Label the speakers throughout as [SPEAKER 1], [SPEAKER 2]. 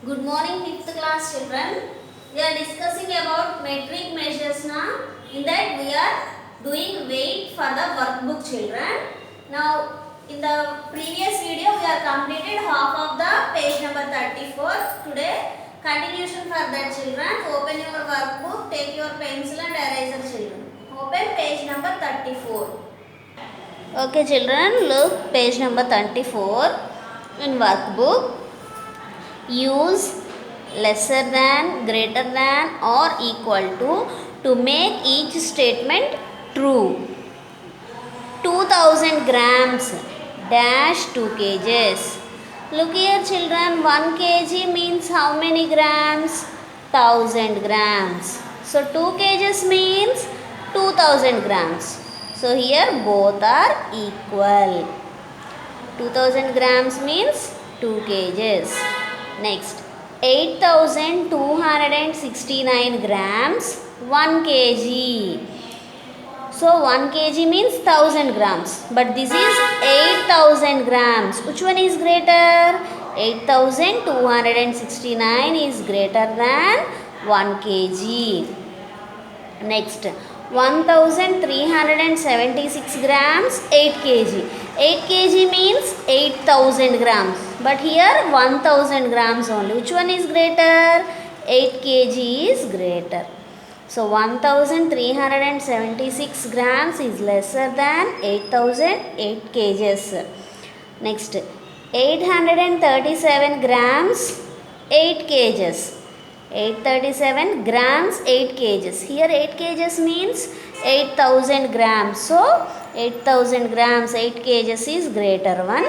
[SPEAKER 1] Good morning, 5th class children. We are discussing about metric measures now. In that we are doing weight for the workbook children. Now in the previous video we are completed half of the page number 34. Today continuation for that children. Open your workbook, take your pencil and eraser children. Open page number 34. Okay children, look page number 34 in workbook. Use lesser than, greater than or equal to make each statement true. 2000 grams dash 2 kgs. Look here children, 1 kg means how many grams? 1000 grams. So 2 kgs means 2000 grams. So here both are equal. 2000 grams means 2 kgs. Next, 8269 grams, 1 kg. So 1 kg means 1000 grams. But this is 8000 grams. Which one is greater? 8269 is greater than 1 kg. Next, 1376 grams, 8 kg. 8 kg means 8000 grams. But here 1000 grams only. Which one is greater? 8 kg is greater. So 1376 grams is lesser than 8008 kgs. Next, 837 grams, 8 kgs. 837 grams, 8 kgs. Here 8 kgs means 8000 grams. So 8000 grams, 8 kgs is greater one.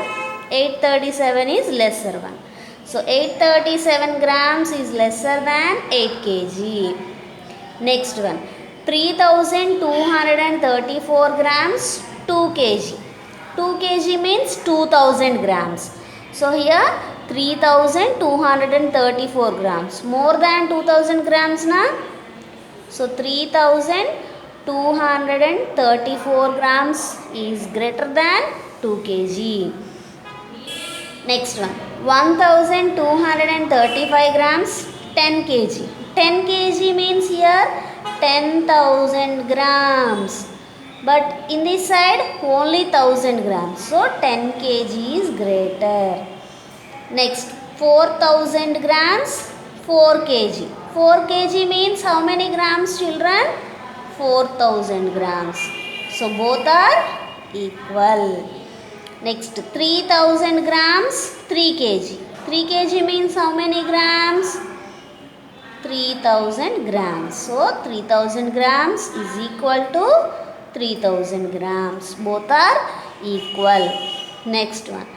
[SPEAKER 1] 837 is lesser one. So 837 grams is lesser than 8 kg. Next one, 3234 grams, 2 kg. 2 kg means 2000 grams. So here 3234 grams. More than 2000 grams na? So 3234 grams is greater than 2 kg. Next one, 1235 grams, 10 kg. 10 kg means here 10,000 grams. But in this side only 1000 grams. So 10 kg is greater. Next, 4000 grams, 4 kg. 4 kg means how many grams children? 4000 grams. So both are equal. Next, 3000 grams, 3 kg. 3 kg means how many grams? 3000 grams. So 3000 grams is equal to 3000 grams. Both are equal. Next one,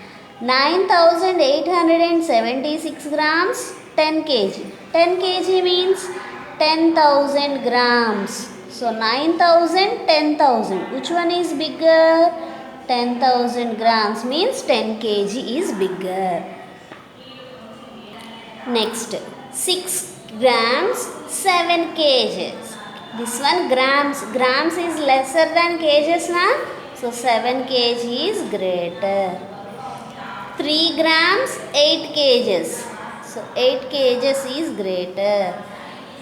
[SPEAKER 1] 9876 grams, 10 kg. 10 kg means 10,000 grams. So 9000, 10,000. Which one is bigger? 10,000 grams means 10 kg is bigger. Next, 6 grams, 7 kgs. This one grams. Grams is lesser than kgs na? So 7 kg is greater. 3 grams, 8 kgs. So 8 kgs is greater.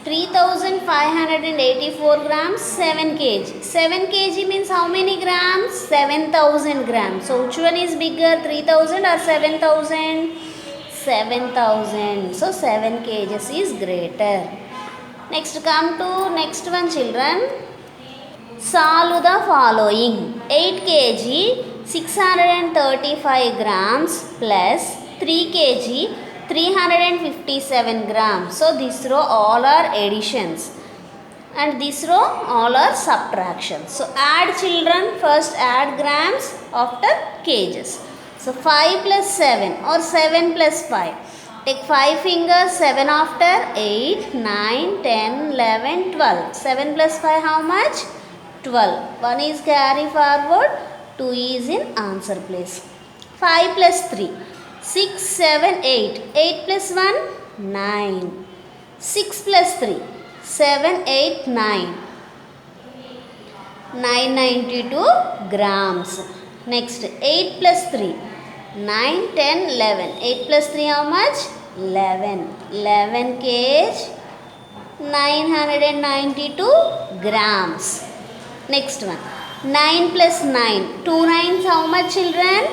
[SPEAKER 1] 3584 grams, 7 kg. 7 kg means how many grams? 7000 grams. So which one is bigger, 3000 or 7000? 7000. So 7 kgs is greater. Next, come to next one children. Solve the following. 8 kg 635 grams plus 3 kg 357 grams. So this row all are additions and this row all are subtractions. So add children, first add grams after kgs. So 5 plus 7 or 7 plus 5. Take 5 fingers, 7 after 8, 9, 10, 11, 12. 7 plus 5 how much? 12. 1 is carry forward, 2 is in answer place. 5 plus 3. 6, 7, 8. 8 plus 1, 9. 6 plus 3. 7, 8, 9. 992 grams. Next, 8 plus 3. 9, 10, 11. 8 plus 3 how much? 11 kg 992 grams. Next one, 9 plus 9, 2 nines how much children?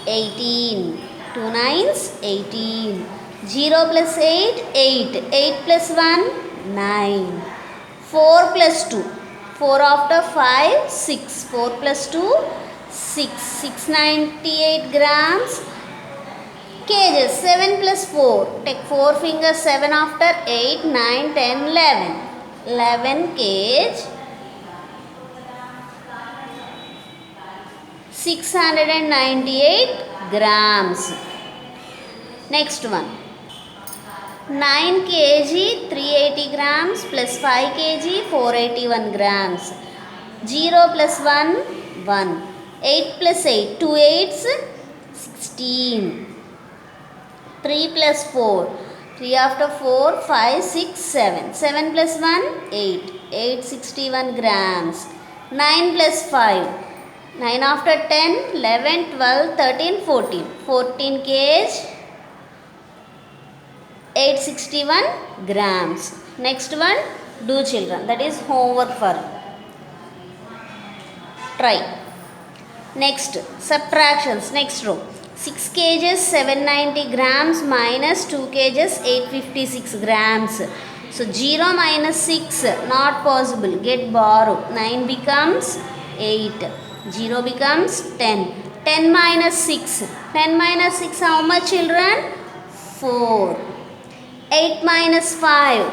[SPEAKER 1] 18. 2 nines 18. 0 plus 8, 8. 8 plus 1, 9. 4 plus 2, 4 after 5, 6. 4 plus 2, 6. 698 grams. Kgs, 7 plus 4, take 4 fingers, 7 after 8, 9, 10, 11. 11 kg 698 grams. Next one, 9 kg 380 grams plus 5 kg 481 grams. 0 plus 1, 1. 8 plus 8, 2 8s 16. 3 plus 4, 3 after 4, 5, 6, 7. 7 plus 1, 8. 861 grams. 9 plus 5, 9 after 10, 11, 12, 13, 14. 14 kg 861 grams. Next one, do children. That is homework for you. Try. Next, subtractions. Next row. 6 kgs 790 grams minus 2 kgs 856 grams. So 0 minus 6 not possible. Get borrow. 9 becomes 8. 0 becomes 10. 10 minus 6. 10 minus 6 how much children? 4. 8 minus 5.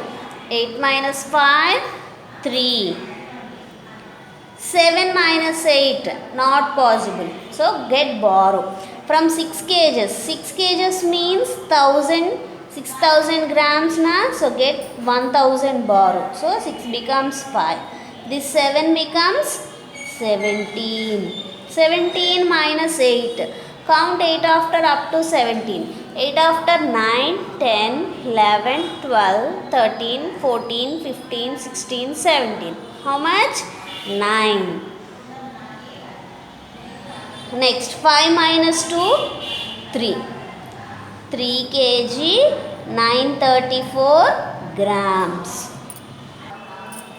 [SPEAKER 1] 8 minus 5, 3. 7 minus 8 not possible. So get borrow. From 6 kgs. 6 kgs means 1000, 6000 grams na. So get 1000 borrow. So 6 becomes 5. This 7 becomes 17. 17 minus 8. Count 8 after up to 17. 8 after 9, 10, 11, 12, 13, 14, 15, 16, 17. How much? 9. Next, 5 minus 2, 3. 3 kg 934 grams.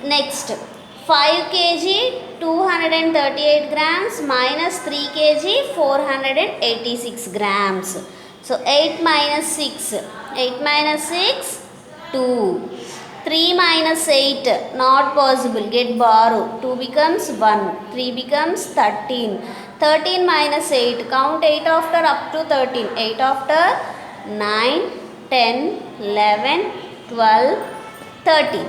[SPEAKER 1] Next, 5 kg 238 grams minus 3 kg 486 grams. So 8 minus 6. 8 minus 6, 2. 3 minus 8 not possible. Get borrow. 2 becomes 1. 3 becomes 13. 13 minus 8. Count 8 after up to 13. 8 after 9, 10, 11, 12, 13.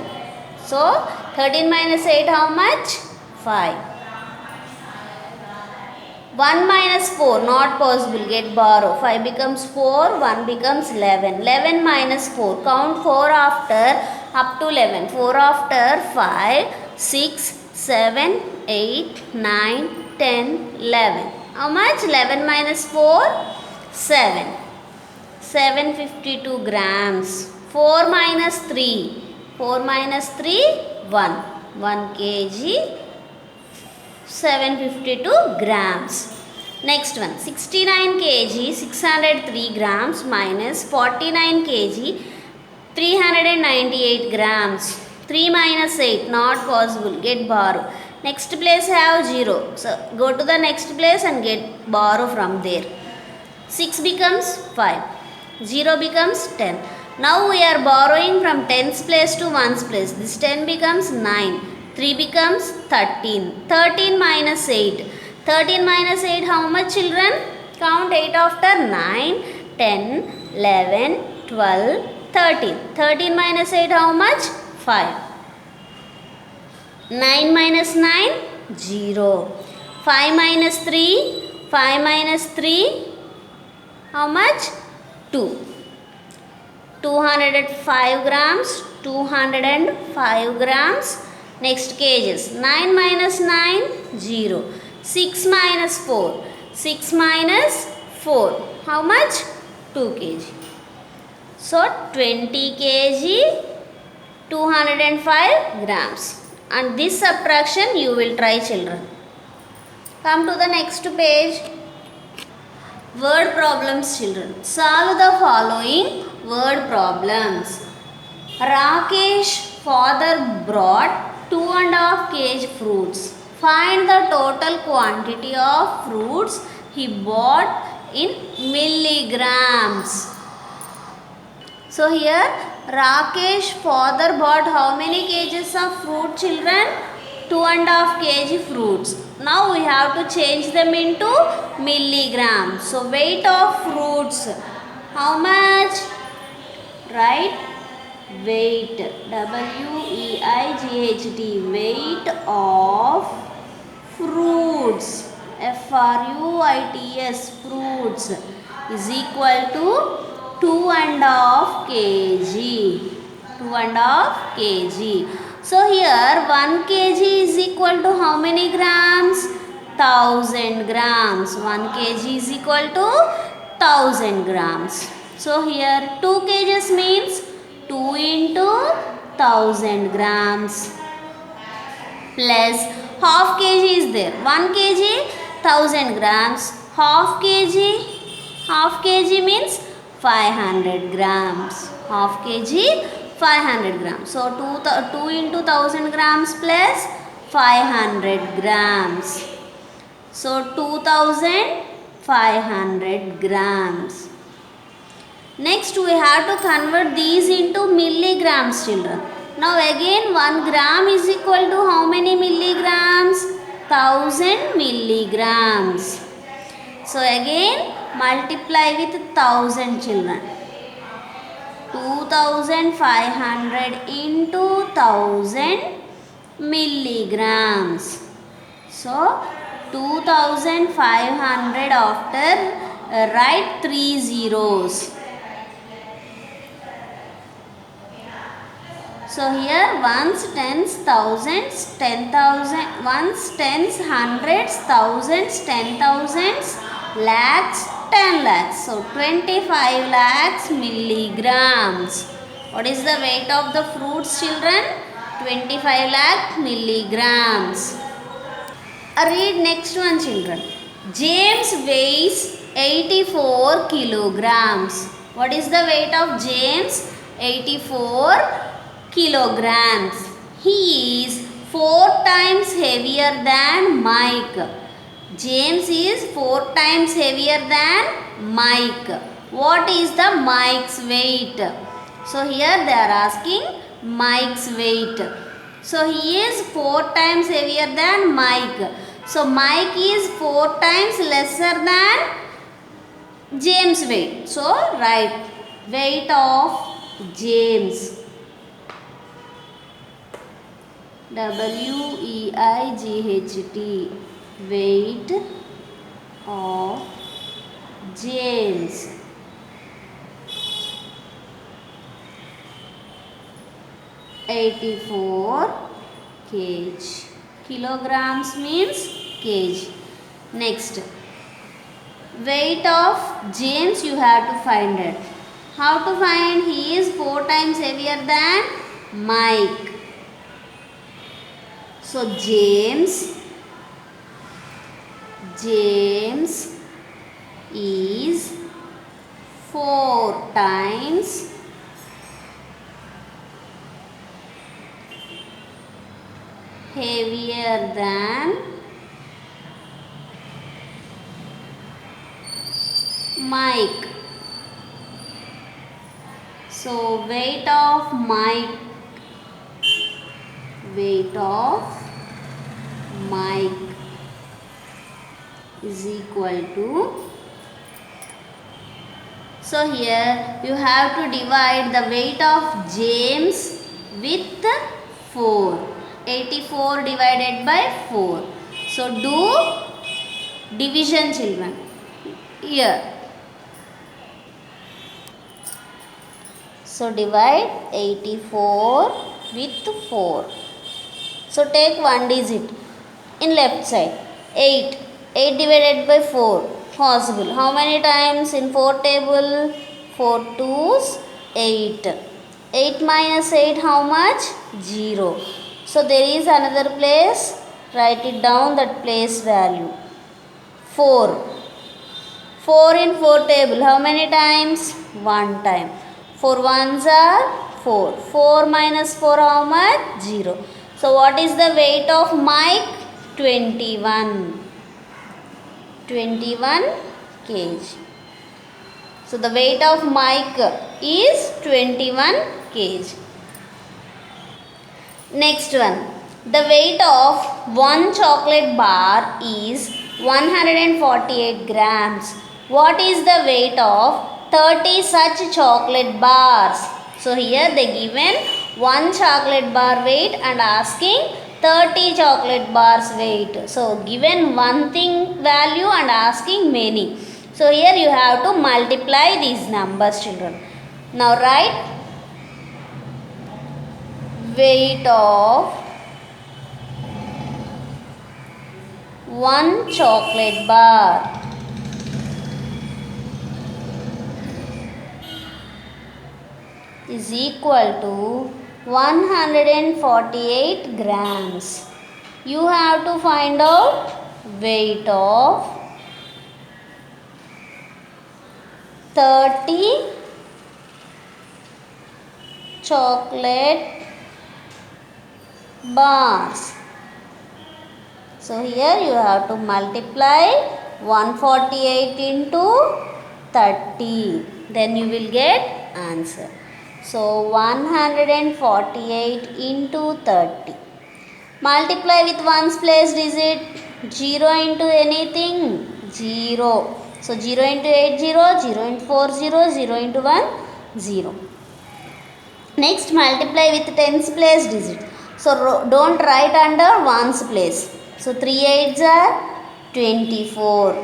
[SPEAKER 1] So 13 minus 8 how much? 5. 1 minus 4 not possible. Get borrow. 5 becomes 4. 1 becomes 11. 11 minus 4. Count 4 after up to 11. 4 after 5, 6, 7, 8, 9, 10, 11. How much? 11 minus 4, 7. 752 grams. 4 minus 3. 4 minus 3, 1. 1 kg 752 grams. Next one, 69 kg 603 grams minus 49 kg 398 grams. 3 minus 8 not possible. Get borrow. Next place have 0. So go to the next place and get borrow from there. 6 becomes 5. 0 becomes 10. Now we are borrowing from 10th place to 1's place. This 10 becomes 9. 3 becomes 13. 13 minus 8. 13 minus 8 how much children? Count 8 after 9, 10, 11, 12, 13. 13 minus 8 how much? 5. 9 minus 9, 0. 5 minus 3. 5 minus 3 how much? 2. 205 grams. 205 grams. Next kgs. 9 minus 9, 0. 6 minus 4. 6 minus 4. How much? 2 kg. So 20 kg 205 grams. And this subtraction you will try children. Come to the next page. Word problems children. Solve the following word problems. Rakesh father brought 2.5 kg fruits. Find the total quantity of fruits he bought in milligrams. So here Rakesh father bought how many kgs of fruit, children? 2.5 kg fruits. Now we have to change them into milligrams. So weight of fruits, how much? Right? Weight, weight, weight of fruits, fruits, fruits is equal to 2.5 kg. 2.5 kg. So here 1 kg is equal to how many grams? 1000 grams. 1 kg is equal to 1000 grams. So here 2 kgs means 2 into 1000 grams plus half kg is there. 1 kg 1000 grams. Half kg means 500 grams. Half kg 500 grams. So 2 into 1000 grams plus 500 grams. So 2500 grams. Next we have to convert these into milligrams, children. Now again 1 gram is equal to how many milligrams? 1000 milligrams. So again multiply with 1000, children. 2500 into 1000 milligrams. So 2500 after write 3 zeros. So here ones, tens, thousands, 10,000, ones, tens, hundreds, thousands, 10,000s, lakhs, 10 lakhs. So 25 lakhs milligrams. What is the weight of the fruits, children? 25 lakh milligrams. Read next one, children. James weighs 84 kilograms. What is the weight of James? 84 kilograms. He is 4 times heavier than Mike. James is 4 times heavier than Mike. What is the Mike's weight? So here they are asking Mike's weight. So he is 4 times heavier than Mike. So Mike is 4 times lesser than James' weight. So write weight of James. weight, weight of James. (84 kg). Kilograms means kg. Next, weight of James you have to find it. How to find? He is 4 times heavier than Mike. So James is 4 times heavier than Mike. So weight of Mike is equal to, so here you have to divide the weight of James with 4. 84 divided by 4. So do division, children. Here. So divide 84 with 4. So take 1 digit in left side. 8. 8 divided by 4. Possible. How many times in 4 table? 4 2's 8. 8 minus 8 how much? 0. So there is another place. Write it down, that place value. 4. 4 in 4 table. How many times? 1 time. 4 ones are 4. 4 minus 4 how much? 0. So what is the weight of Mike? 21. 21 kg. So the weight of Mike is 21 kg. Next one. The weight of one chocolate bar is 148 grams. What is the weight of 30 such chocolate bars? So here they given one chocolate bar weight and asking 30 chocolate bars weight. So given one thing value and asking many. So here you have to multiply these numbers, children. Now write weight of one chocolate bar is equal to 148 grams. You have to find out weight of 30 chocolate bars. So here you have to multiply 148 into 30. Then you will get answer. So 148 into 30. Multiply with ones place digit. 0 into anything? 0. So 0 into 8, 0. 0 into 4, 0. 0 into 1, 0. Next multiply with tens place digit. So don't write under ones place. So 3 8s are 24.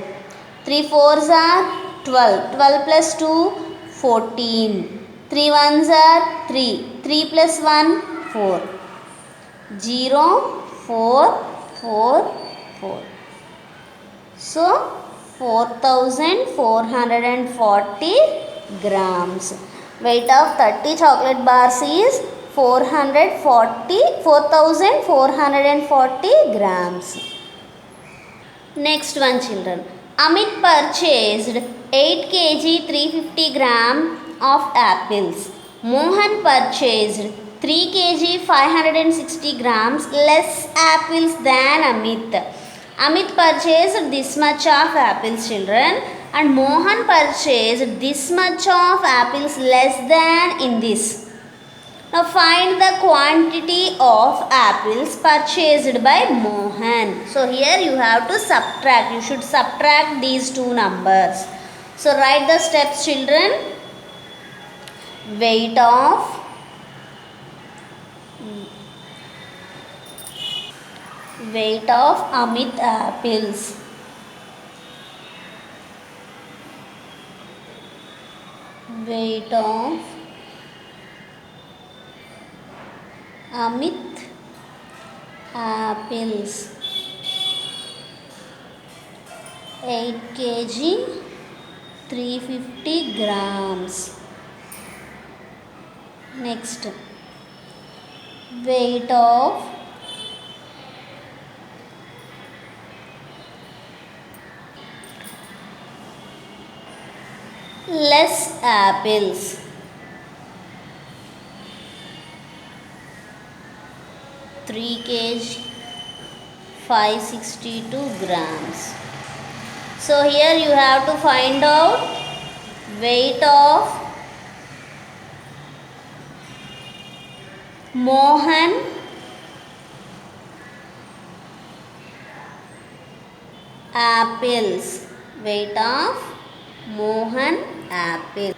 [SPEAKER 1] 3 4s are 12. 12 plus 2, 14. 3 1s are 3. 3 plus 1, 4. 0, 4, 4, 4. So 4440 grams. Weight of 30 chocolate bars is 4440 grams. Next one, children. Amit purchased 8 kg 350 gram of apples. Mohan purchased 3 kg 560 grams less apples than Amit. Amit purchased this much of apples, children, and Mohan purchased this much of apples less than in this. Now find the quantity of apples purchased by Mohan. So here you have to subtract. You should subtract these two numbers. So write the steps, children. Weight of Amit apples. Weight of Amit apples. 8 kg 350 grams. Next, weight of less apples. 3 kg 562 grams. So here you have to find out weight of Mohan apples. Weight of Mohan apple.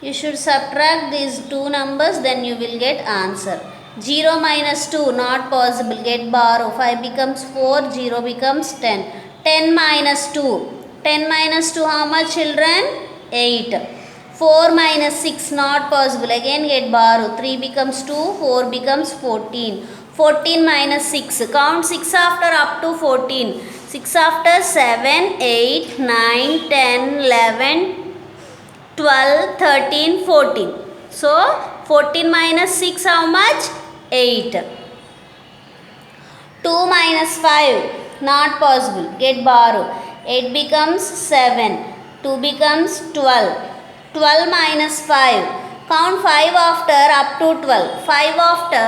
[SPEAKER 1] You should subtract these two numbers, then you will get answer. 0 minus 2 not possible. Get borrow. 5 becomes 4. 0 becomes 10. 10 minus 2. 10 minus 2 how much, children? 8. 4 minus 6 not possible. Again get borrow. 3 becomes 2. 4 becomes 14. 14 minus 6. Count 6 after up to 14. 6 after 7, 8, 9, 10, 11, 12, 13, 14. So 14 minus 6 how much? 8. 2 minus 5 not possible. Get borrow. 8 becomes 7. 2 becomes 12. 12 minus 5. Count 5 after up to 12. 5 after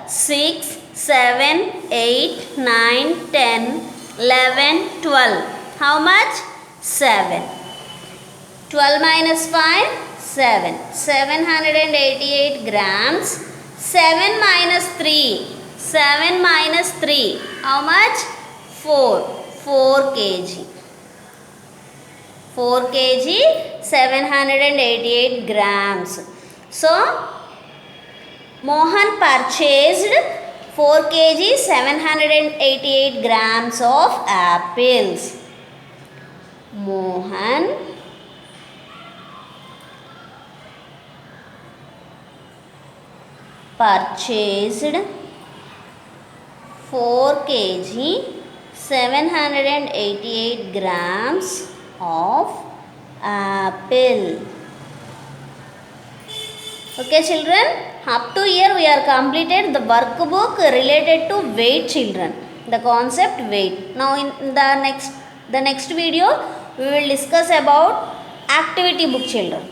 [SPEAKER 1] 6, 7, 8, 9, 10, 11, 12. How much? 7. 12 minus 5, 7. 788 grams. 7 minus 3. 7 minus 3. How much? 4. 4 kg. 4 kg, 788 grams. So, Mohan purchased 4 kg 788 grams of apples. Mohan purchased 4 kg 788 grams of apple. Okay children, up to here we are completed the workbook related to weight children, the concept weight. Now in the next video we will discuss about activity book children.